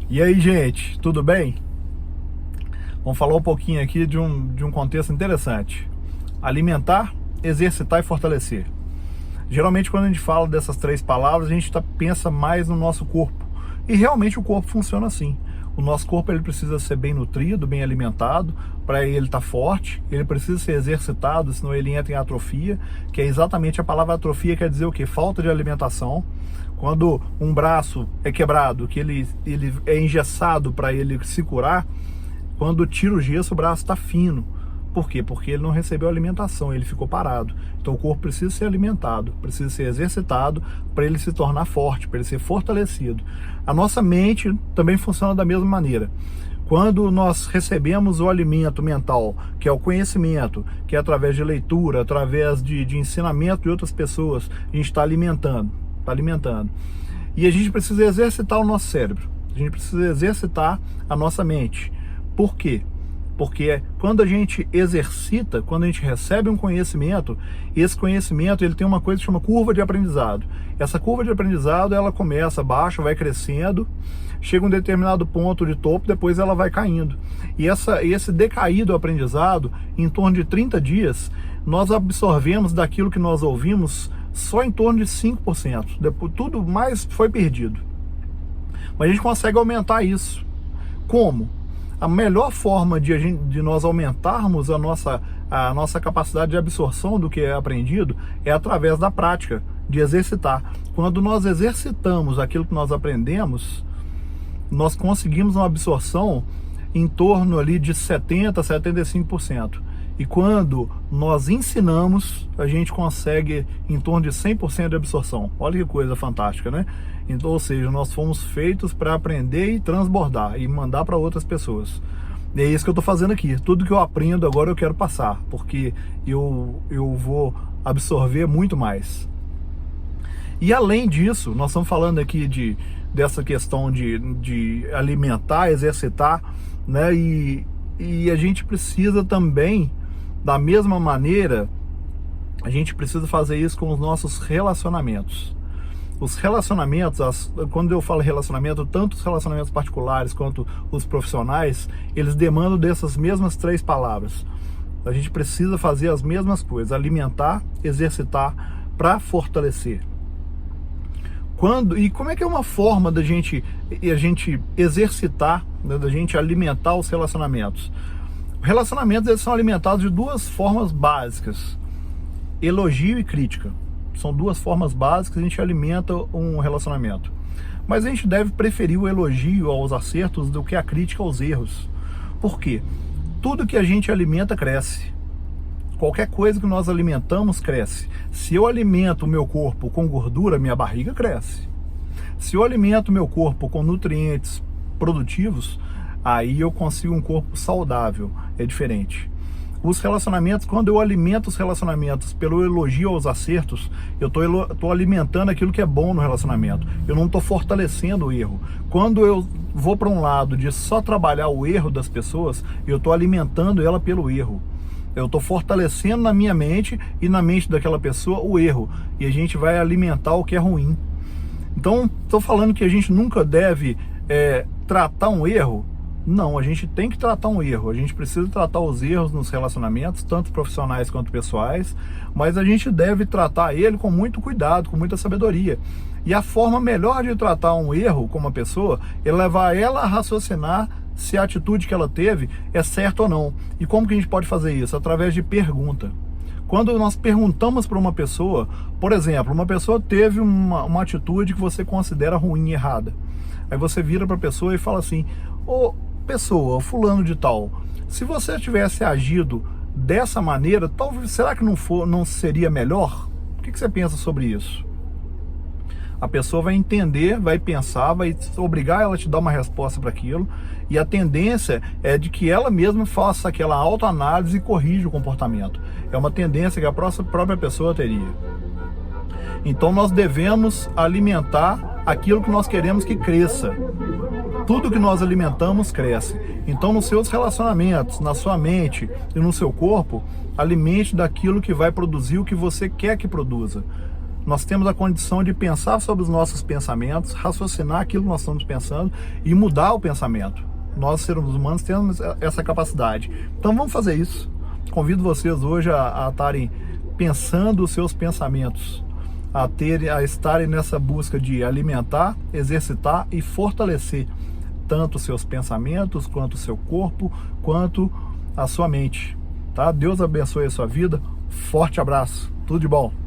E aí, gente, tudo bem? Vamos falar um pouquinho aqui de um contexto interessante. Alimentar, exercitar e fortalecer. Geralmente, quando a gente fala dessas três palavras, a gente pensa mais no nosso corpo. E realmente o corpo funciona assim. O nosso corpo ele precisa ser bem nutrido, bem alimentado, para ele estar forte. Ele precisa ser exercitado, senão ele entra em atrofia, que é exatamente a palavra atrofia, quer dizer o quê? Falta de alimentação. Quando um braço é quebrado, que ele é engessado para ele se curar, quando tira o gesso, o braço está fino. Por quê? Porque ele não recebeu alimentação, ele ficou parado. Então o corpo precisa ser alimentado, precisa ser exercitado para ele se tornar forte, para ele ser fortalecido. A nossa mente também funciona da mesma maneira. Quando nós recebemos o alimento mental, que é o conhecimento, que é através de leitura, através de ensinamento de outras pessoas, a gente está alimentando. E a gente precisa exercitar o nosso cérebro, a gente precisa exercitar a nossa mente. Por quê? Porque quando a gente exercita, quando a gente recebe um conhecimento, esse conhecimento ele tem uma coisa que chama curva de aprendizado. Essa curva de aprendizado ela começa baixa, vai crescendo, chega a um determinado ponto de topo, depois ela vai caindo. E esse decaído aprendizado, em torno de 30 dias, nós absorvemos daquilo que nós ouvimos só em torno de 5%. Depois, tudo mais foi perdido. Mas a gente consegue aumentar isso. Como? A melhor forma de nós aumentarmos a nossa capacidade de absorção do que é aprendido é através da prática, de exercitar. Quando nós exercitamos aquilo que nós aprendemos, nós conseguimos uma absorção em torno ali de 70% a 75%. E quando nós ensinamos, a gente consegue em torno de 100% de absorção. Olha que coisa fantástica, né? Então, ou seja, nós fomos feitos para aprender e transbordar e mandar para outras pessoas. E é isso que eu estou fazendo aqui. Tudo que eu aprendo agora eu quero passar, porque eu vou absorver muito mais. E além disso, nós estamos falando aqui dessa questão de alimentar, exercitar, né? E a gente precisa também, da mesma maneira, a gente precisa fazer isso com os nossos relacionamentos. Os relacionamentos, quando eu falo relacionamento, tanto os relacionamentos particulares quanto os profissionais, eles demandam dessas mesmas três palavras. A gente precisa fazer as mesmas coisas, alimentar, exercitar, para fortalecer. E como é que é uma forma da gente exercitar, né, da gente alimentar os relacionamentos? Relacionamentos eles são alimentados de duas formas básicas: elogio e crítica. São duas formas básicas que a gente alimenta um relacionamento. Mas a gente deve preferir o elogio aos acertos do que a crítica aos erros. Por quê? Tudo que a gente alimenta cresce. Qualquer coisa que nós alimentamos cresce. Se eu alimento o meu corpo com gordura, minha barriga cresce. Se eu alimento o meu corpo com nutrientes produtivos, aí eu consigo um corpo saudável. É diferente. Os relacionamentos, quando eu alimento os relacionamentos pelo elogio aos acertos, eu estou alimentando aquilo que é bom no relacionamento. Eu não estou fortalecendo o erro. Quando eu vou para um lado de só trabalhar o erro das pessoas, eu estou alimentando ela pelo erro. Eu estou fortalecendo na minha mente e na mente daquela pessoa o erro. E a gente vai alimentar o que é ruim. Então, estou falando que a gente nunca deve tratar um erro. Não, a gente tem que tratar um erro. A gente precisa tratar os erros nos relacionamentos, tanto profissionais quanto pessoais. Mas a gente deve tratar ele com muito cuidado, com muita sabedoria. E a forma melhor de tratar um erro com uma pessoa é levar ela a raciocinar se a atitude que ela teve é certa ou não. E como que a gente pode fazer isso? Através de pergunta. Quando nós perguntamos para uma pessoa, por exemplo, uma pessoa teve uma atitude que você considera ruim e errada. Aí você vira para a pessoa e fala assim: ô pessoa, fulano de tal, se você tivesse agido dessa maneira, talvez, será que não seria melhor? O que você pensa sobre isso? A pessoa vai entender, vai pensar, vai obrigar ela a te dar uma resposta para aquilo, e a tendência é de que ela mesma faça aquela autoanálise e corrija o comportamento. É uma tendência que a própria pessoa teria. Então nós devemos alimentar aquilo que nós queremos que cresça. Tudo que nós alimentamos cresce. Então nos seus relacionamentos, na sua mente e no seu corpo, alimente daquilo que vai produzir o que você quer que produza. Nós temos a condição de pensar sobre os nossos pensamentos, raciocinar aquilo que nós estamos pensando e mudar o pensamento. Nós, seres humanos, temos essa capacidade. Então vamos fazer isso. Convido vocês hoje a estarem pensando os seus pensamentos, a estarem nessa busca de alimentar, exercitar e fortalecer tanto os seus pensamentos, quanto o seu corpo, quanto a sua mente. Tá? Deus abençoe a sua vida. Forte abraço. Tudo de bom.